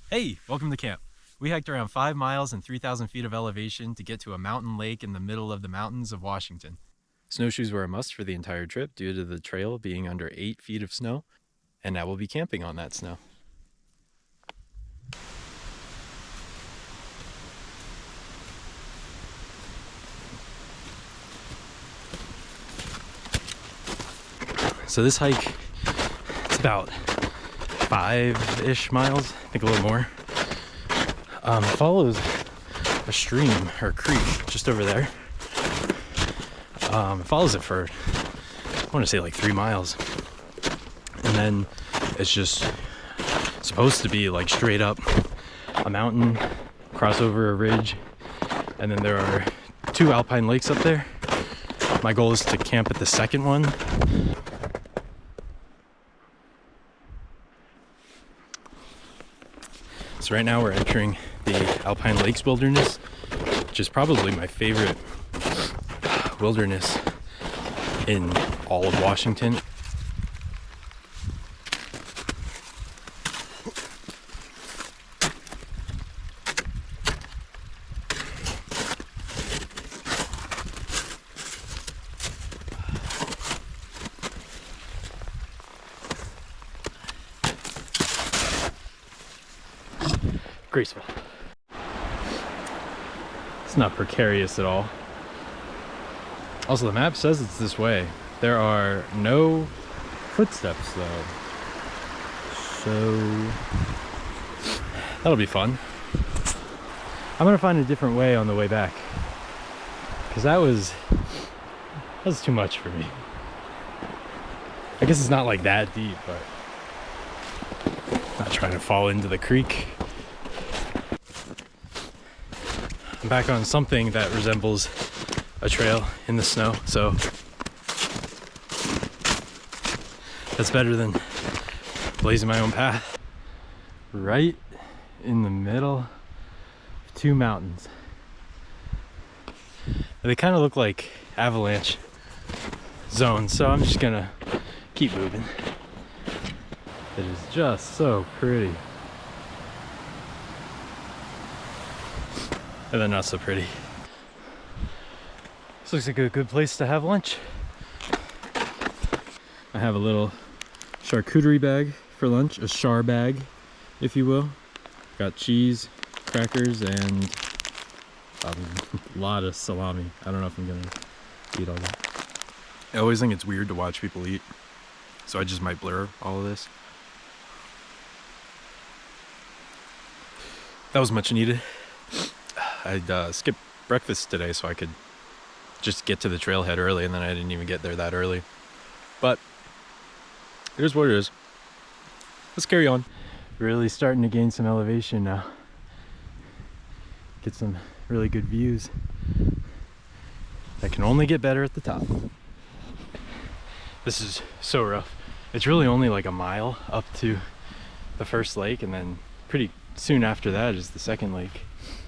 Hey, welcome to camp. We hiked around 5 miles and 3,000 feet of elevation to get to a mountain lake in the middle of the mountains of Washington. Snowshoes were a must for the entire trip due to the trail being under 8 feet of snow, and now we'll be camping on that snow. So this hike, it's about 5-ish miles, I think a little more. Follows a stream or creek just over there. It follows it for, I want to say like 3 miles. And then it's just supposed to be like straight up a mountain, cross over a ridge, and then there are 2 alpine lakes up there. My goal is to camp at the second one. So right now we're entering the Alpine Lakes Wilderness, which is probably my favorite wilderness in all of Washington. Graceful. It's not precarious at all. Also, the map says it's this way. There are no footsteps though, so that'll be fun. I'm gonna find a different way on the way back, because that was too much for me. I guess it's not like that deep, but I'm not trying to fall into the creek. I'm back on something that resembles a trail in the snow, so that's better than blazing my own path. Right in the middle of 2 mountains. They kind of look like avalanche zones, so I'm just gonna keep moving. It is just so pretty. And then not so pretty. This looks like a good place to have lunch. I have a little charcuterie bag for lunch, a char bag, if you will. Got cheese, crackers, and a lot of salami. I don't know if I'm gonna eat all that. I always think it's weird to watch people eat, so I just might blur all of this. That was much needed. I'd skipped breakfast today so I could just get to the trailhead early, and then I didn't even get there that early. But here's what it is. Let's carry on. Really starting to gain some elevation now. Get some really good views. That can only get better at the top. This is so rough. It's really only like a mile up to the first lake, and then pretty soon after that is the second lake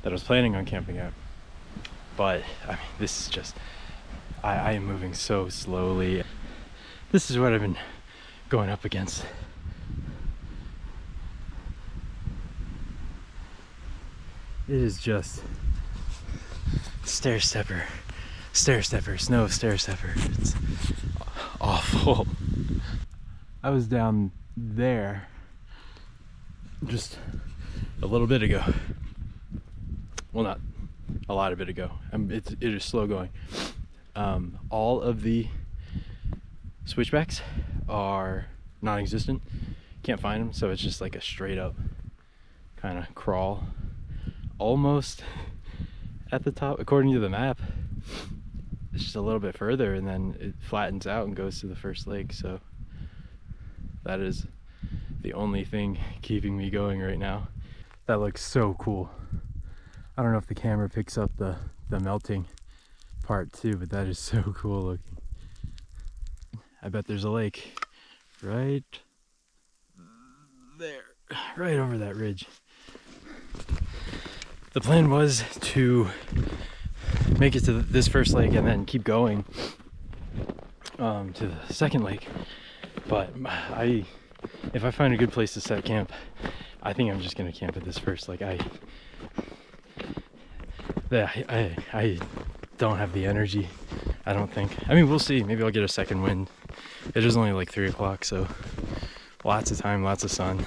that I was planning on camping at. But I mean, this is just, I am moving so slowly. This is what I've been going up against. It is just stair stepper, snow stair stepper. It's awful. I was down there just a little bit ago. Well, not a lot of it ago. It is slow going. All of the switchbacks are non-existent. Can't find them, so it's just like a straight up kind of crawl. Almost at the top, according to the map. It's just a little bit further, and then it flattens out and goes to the first lake. So that is the only thing keeping me going right now. That looks so cool. I don't know if the camera picks up the melting part too, but that is so cool looking. I bet there's a lake right there, right over that ridge. The plan was to make it to this first lake and then keep going to the second lake, but if I find a good place to set camp, I think I'm just gonna camp at this first. Like I don't have the energy. I don't think. I mean, we'll see. Maybe I'll get a second wind. It is only like 3 o'clock, so lots of time, lots of sun.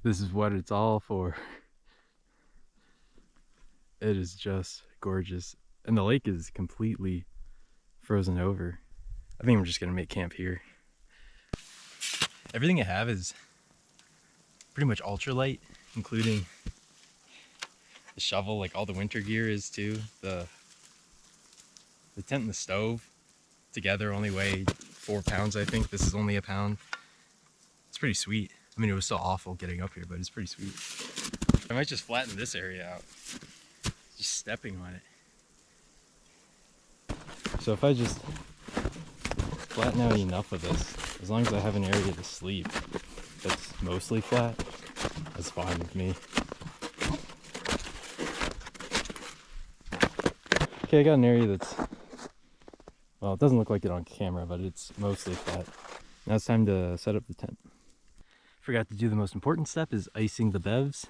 This is what it's all for. It is just gorgeous. And the lake is completely frozen over. I think I'm just gonna make camp here. Everything I have is pretty much ultralight, including the shovel, like all the winter gear is too. The tent and the stove together only weigh 4 pounds, I think. This is only a pound. It's pretty sweet. I mean, it was still awful getting up here, but it's pretty sweet. I might just flatten this area out. Just stepping on it. So if I just flatten out enough of this, as long as I have an area to sleep that's mostly flat, that's fine with me. Okay, I got an area that's, well, it doesn't look like it on camera, but it's mostly flat. Now it's time to set up the tent. Forgot to do the most important step, is icing the bevs.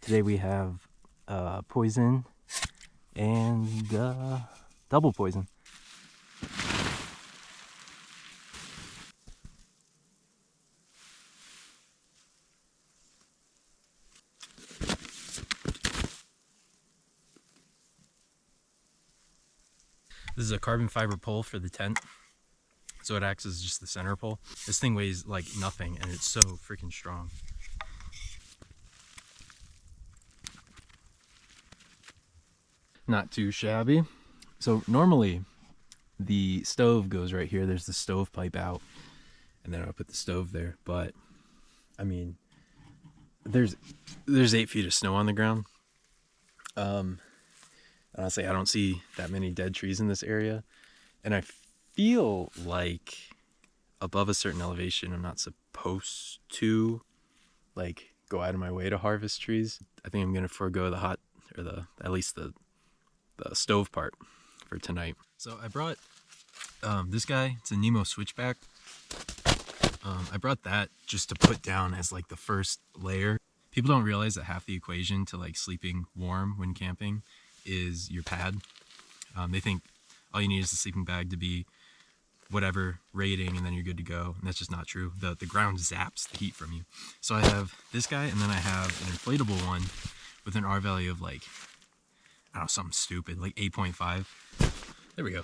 Today we have poison and double poison. This is a carbon fiber pole for the tent, so it acts as just the center pole. This thing weighs like nothing, and it's so freaking strong. Not too shabby. So normally the stove goes right here. There's the stove pipe out, and then I'll put the stove there. But I mean, there's 8 feet of snow on the ground. Honestly, I don't see that many dead trees in this area, and I feel like above a certain elevation I'm not supposed to like go out of my way to harvest trees. I think I'm gonna forego the at least the stove part for tonight. So I brought this guy. It's a Nemo switchback. I brought that just to put down as like the first layer. People don't realize that half the equation to like sleeping warm when camping is your pad. They think all you need is a sleeping bag to be whatever rating, and then you're good to go. And that's just not true. The ground zaps the heat from you. So I have this guy, and then I have an inflatable one with an R value of like, I don't know, something stupid, like 8.5. There we go.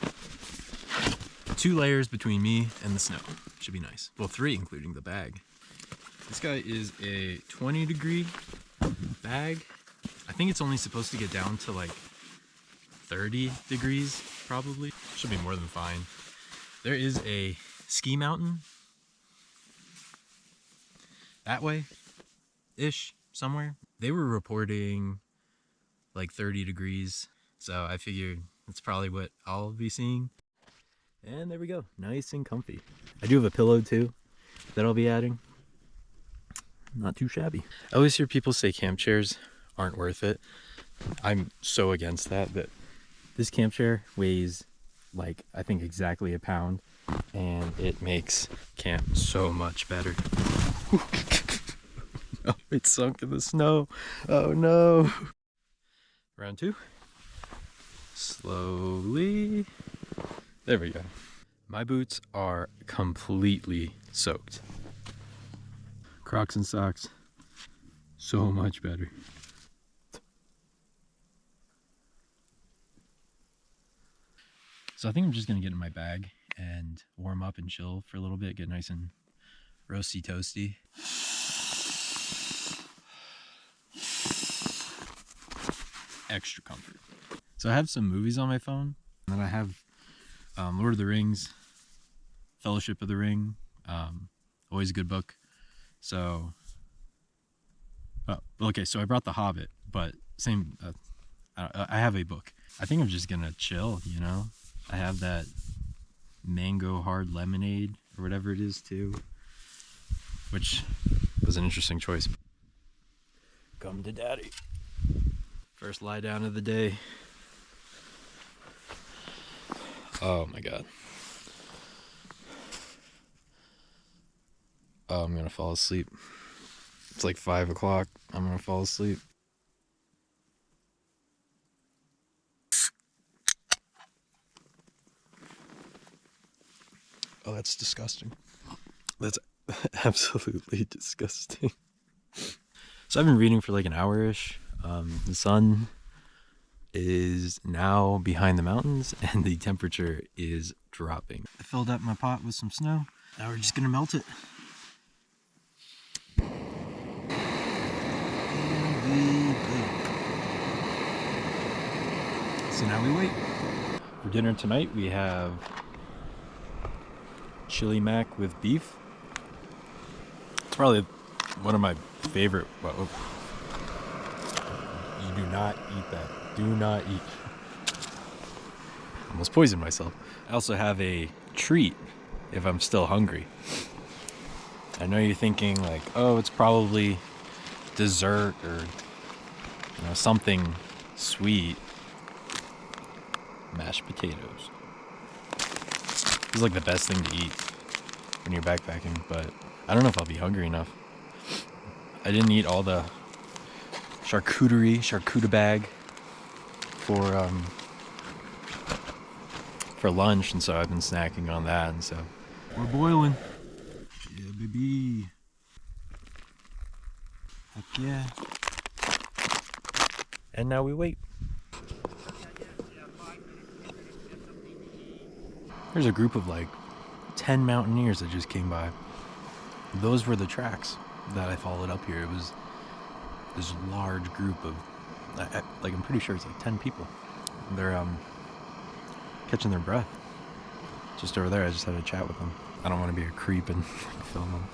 2 layers between me and the snow. Should be nice. Well, 3 including the bag. This guy is a 20-degree bag. I think it's only supposed to get down to like 30 degrees probably. Should be more than fine. There is a ski mountain that way-ish somewhere. They were reporting like 30 degrees. So I figured that's probably what I'll be seeing. And there we go, nice and comfy. I do have a pillow too that I'll be adding. Not too shabby. I always hear people say camp chairs aren't worth it. I'm so against that this camp chair weighs like, I think exactly a pound, and it makes camp so much better. Oh, it sunk in the snow. Oh no. Round 2. Slowly. There we go. My boots are completely soaked. Crocs and socks, so much better. So I think I'm just gonna get in my bag and warm up and chill for a little bit, get nice and roasty toasty. Extra comfort. So I have some movies on my phone, and then I have Lord of the Rings, Fellowship of the Ring, always a good book. So, okay, so I brought The Hobbit, but same, I have a book. I think I'm just gonna chill, you know? I have that mango hard lemonade, or whatever it is too, which was an interesting choice. Come to daddy. First lie down of the day. Oh my god. Oh, I'm gonna fall asleep. It's like 5 o'clock. I'm gonna fall asleep. Oh, that's disgusting. That's absolutely disgusting. So I've been reading for like an hour-ish. The sun is now behind the mountains and the temperature is dropping. I filled up my pot with some snow. Now we're just gonna melt it. So now we wait. For dinner tonight we have chili mac with beef. It's probably one of my favorite. Well, you do not eat that. Do not eat. Almost poisoned myself. I also have a treat if I'm still hungry. I know you're thinking like, oh, it's probably dessert or something sweet. Mashed potatoes. It's like the best thing to eat when you're backpacking, but I don't know if I'll be hungry enough. I didn't eat all the charcuterie bag for lunch, and so I've been snacking on that, and so we're boiling. Yeah, baby. Heck yeah. And now we wait. There's a group of like 10 mountaineers that just came by. Those were the tracks that I followed up here. It was this large group of, like, I'm pretty sure it's like 10 people. They're catching their breath. Just over there, I just had a chat with them. I don't want to be a creep and film them.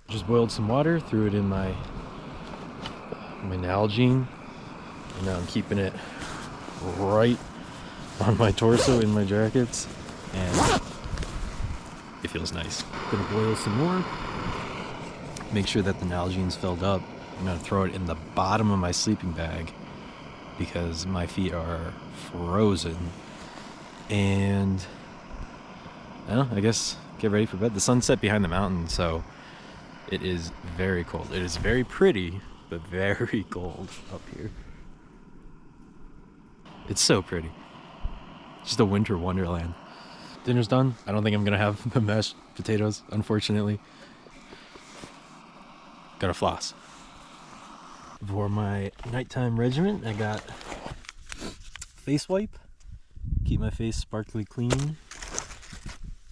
Just boiled some water, threw it in my Nalgene, and now I'm keeping it right on my torso in my jackets, and it feels nice. Gonna boil some more. Make sure that the Nalgene's filled up. I'm gonna throw it in the bottom of my sleeping bag because my feet are frozen. And I guess get ready for bed. The sun's set behind the mountain, so it is very cold. It is very pretty, but very cold up here. It's so pretty. Just a winter wonderland. Dinner's done. I don't think I'm gonna have the mashed potatoes, unfortunately. Gotta floss. For my nighttime regimen, I got face wipe, keep my face sparkly clean.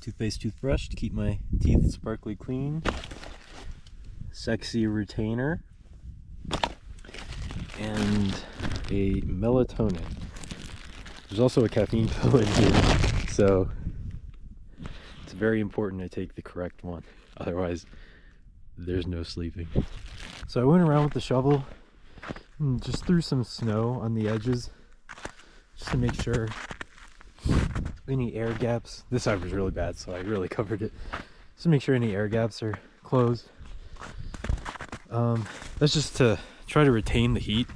Toothpaste, toothbrush to keep my teeth sparkly clean. Sexy retainer. And a melatonin. There's also a caffeine pill in here, so it's very important I take the correct one. Otherwise, there's no sleeping. So I went around with the shovel and just threw some snow on the edges just to make sure any air gaps. This side was really bad, so I really covered it. Just to make sure any air gaps are closed. That's just to try to retain the heat.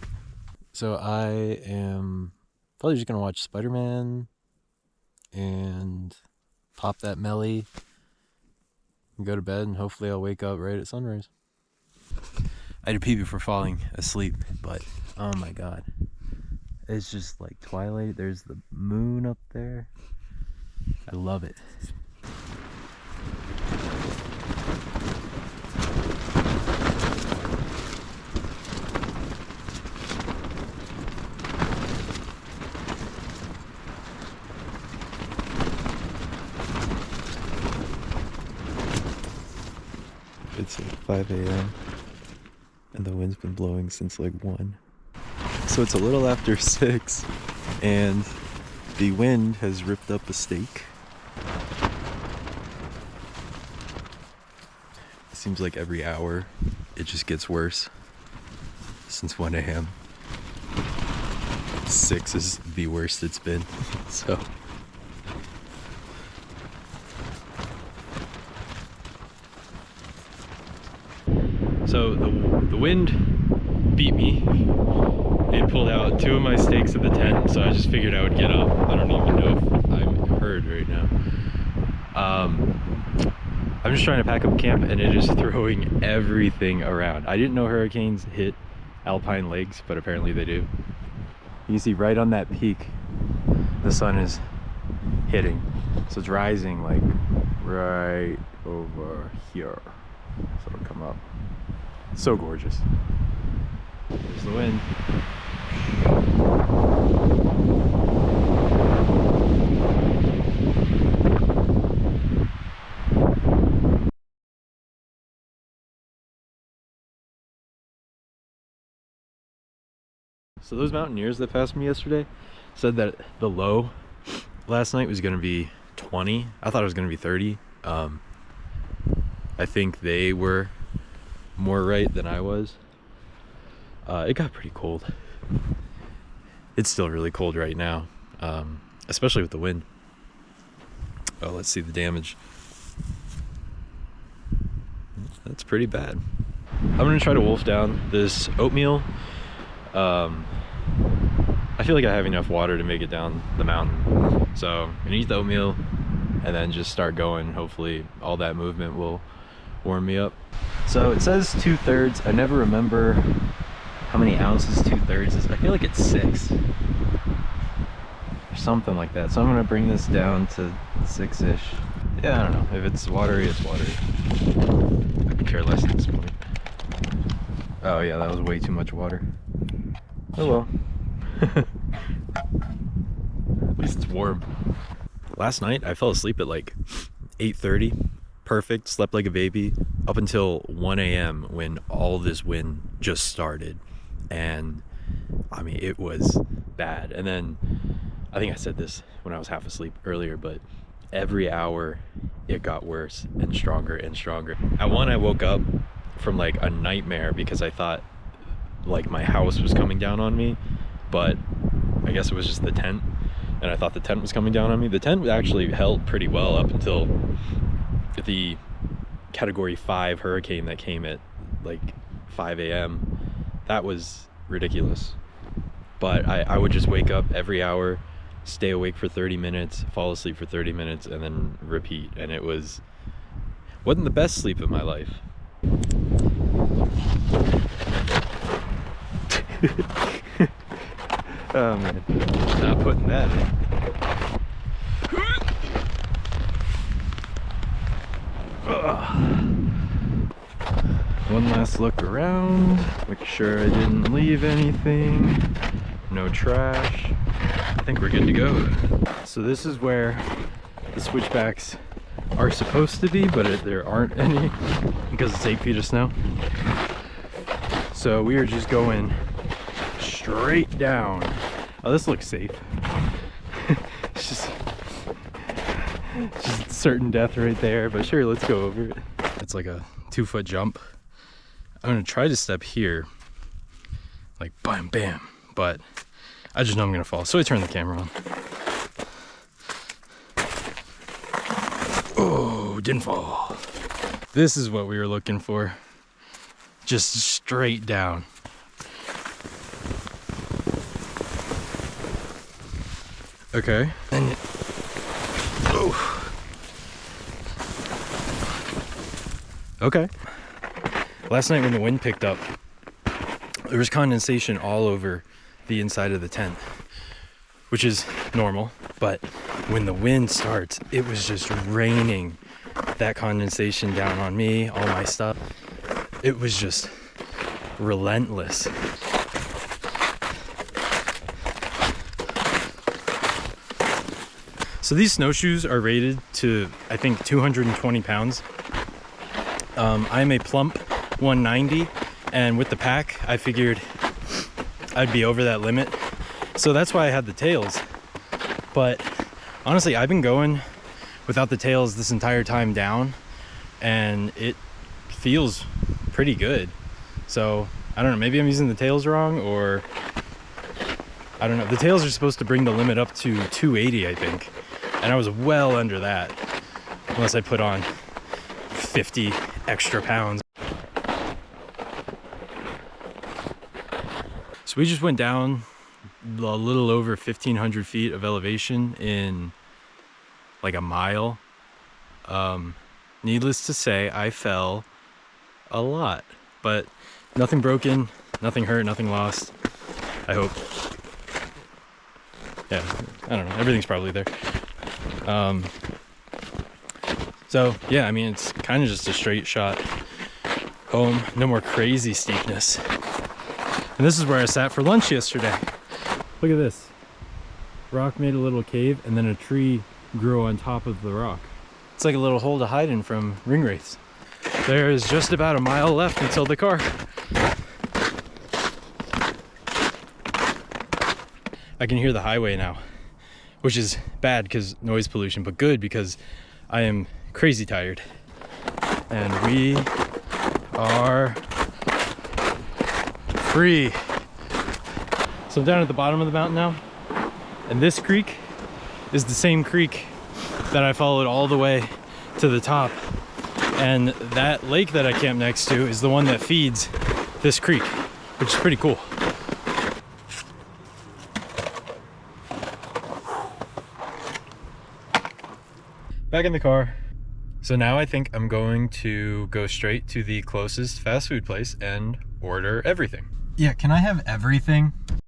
So I am probably just gonna watch Spider-Man and pop that melly and go to bed, and hopefully I'll wake up right at sunrise. I had to pee before falling asleep, but oh my god, it's just like twilight. There's the moon up there. I love it. It's like 5 a.m. and the wind's been blowing since like 1. So it's a little after 6 and the wind has ripped up a stake. It seems like every hour it just gets worse since 1 a.m. 6 is the worst it's been. So the wind beat me. It pulled out 2 of my stakes of the tent, so I just figured I would get up. I don't even know if I'm hurt right now. I'm just trying to pack up camp and it is throwing everything around. I didn't know hurricanes hit alpine lakes, but apparently they do. You can see right on that peak, the sun is hitting. So it's rising like right over here. So it'll come up. It's so gorgeous. There's the wind. So those mountaineers that passed me yesterday said that the low last night was gonna be 20. I thought it was gonna be 30. I think they were more right than I was. It got pretty cold. It's still really cold right now, especially with the wind. Oh, let's see the damage. That's pretty bad. I'm gonna try to wolf down this oatmeal. I feel like I have enough water to make it down the mountain. So I'm gonna eat the oatmeal and then just start going. Hopefully all that movement will warm me up. So it says 2/3. I never remember how many ounces 2/3 is. I feel like it's 6 or something like that. So I'm gonna bring this down to 6-ish. Yeah, I don't know. If it's watery, it's watery. I could care less at this point. Oh yeah, that was way too much water. Oh well. At least it's warm. Last night I fell asleep at like 8:30. Perfect, slept like a baby up until 1 a.m. when all this wind just started. And I mean, it was bad. And then I think I said this when I was half asleep earlier, but every hour it got worse and stronger and stronger. At 1 I woke up from like a nightmare because I thought like my house was coming down on me, but I guess it was just the tent, and I thought the tent was coming down on me. The tent actually held pretty well up until the category 5 hurricane that came at like 5 a.m. That was ridiculous. But I would just wake up every hour, stay awake for 30 minutes, fall asleep for 30 minutes, and then repeat. And it wasn't the best sleep of my life. Oh man, not putting that in. One last look around, make sure I didn't leave anything, no trash. I think we're good to go. So this is where the switchbacks are supposed to be, but there aren't any because it's 8 feet of snow. So we are just going straight down. Oh, this looks safe. It's just certain death right there, but sure, let's go over it. It's like a 2-foot jump. I'm gonna try to step here, like bam, bam, but I just know I'm gonna fall, so I turn the camera on. Oh, didn't fall. This is what we were looking for. Just straight down. Okay. And oh. Okay. Last night when the wind picked up, there was condensation all over the inside of the tent, which is normal, but when the wind starts, it was just raining that condensation down on me, all my stuff. It was just relentless. So these snowshoes are rated to, I think, 220 pounds. I'm a plump 190, and with the pack, I figured I'd be over that limit. So that's why I had the tails. But honestly, I've been going without the tails this entire time down, and it feels pretty good. So I don't know, maybe I'm using the tails wrong, or I don't know. The tails are supposed to bring the limit up to 280, I think. And I was well under that, unless I put on 50 extra pounds. So we just went down a little over 1,500 feet of elevation in like a mile. Not needless to say, I fell a lot, but nothing broken, nothing hurt, nothing lost, I hope. Yeah, I don't know, everything's probably there. So yeah, I mean, it's kind of just a straight shot home, no more crazy steepness. And this is where I sat for lunch yesterday. Look at this. Rock made a little cave and then a tree grew on top of the rock. It's like a little hole to hide in from ring wraiths. There is just about a mile left until the car. I can hear the highway now, which is bad because noise pollution, but good because I am crazy tired. And we are free. So I'm down at the bottom of the mountain now, and this creek is the same creek that I followed all the way to the top. And that lake that I camped next to is the one that feeds this creek, which is pretty cool. Back in the car. So now I think I'm going to go straight to the closest fast food place and order everything. Yeah, can I have everything?